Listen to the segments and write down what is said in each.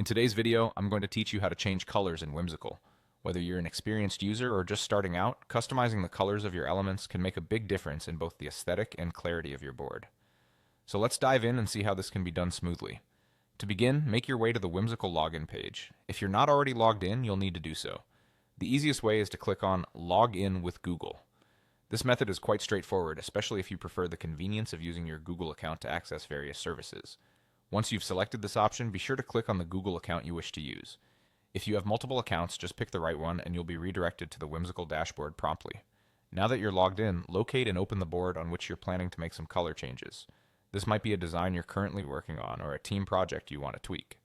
In today's video, I'm going to teach you how to change colors in Whimsical. Whether you're an experienced user or just starting out, customizing the colors of your elements can make a big difference in both the aesthetic and clarity of your board. So let's dive in and see how this can be done smoothly. To begin, make your way to the Whimsical login page. If you're not already logged in, you'll need to do so. The easiest way is to click on Log In with Google. This method is quite straightforward, especially if you prefer the convenience of using your Google account to access various services. Once you've selected this option, be sure to click on the Google account you wish to use. If you have multiple accounts, just pick the right one and you'll be redirected to the Whimsical dashboard promptly. Now that you're logged in, locate and open the board on which you're planning to make some color changes. This might be a design you're currently working on or a team project you want to tweak.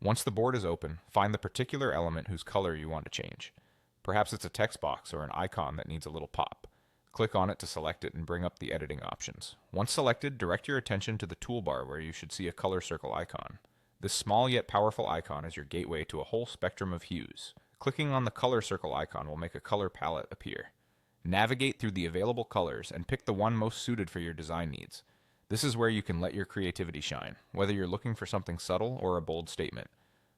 Once the board is open, find the particular element whose color you want to change. Perhaps it's a text box or an icon that needs a little pop. Click on it to select it and bring up the editing options. Once selected, direct your attention to the toolbar where you should see a color circle icon. This small yet powerful icon is your gateway to a whole spectrum of hues. Clicking on the color circle icon will make a color palette appear. Navigate through the available colors and pick the one most suited for your design needs. This is where you can let your creativity shine, whether you're looking for something subtle or a bold statement.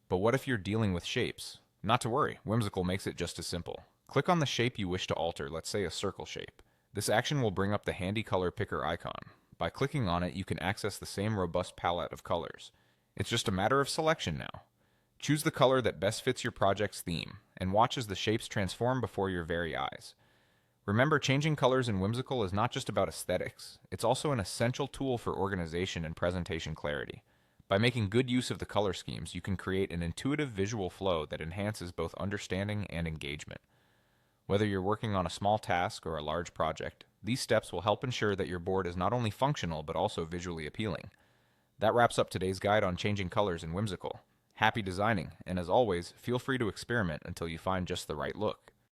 But what if you're dealing with shapes? Not to worry, Whimsical makes it just as simple. Click on the shape you wish to alter, let's say a circle shape. This action will bring up the handy color picker icon. By clicking on it, you can access the same robust palette of colors. It's just a matter of selection now. Choose the color that best fits your project's theme, and watch as the shapes transform before your very eyes. Remember, changing colors in Whimsical is not just about aesthetics, it's also an essential tool for organization and presentation clarity. By making good use of the color schemes, you can create an intuitive visual flow that enhances both understanding and engagement. Whether you're working on a small task or a large project, these steps will help ensure that your board is not only functional but also visually appealing. That wraps up today's guide on changing colors in Whimsical. Happy designing, and as always, feel free to experiment until you find just the right look.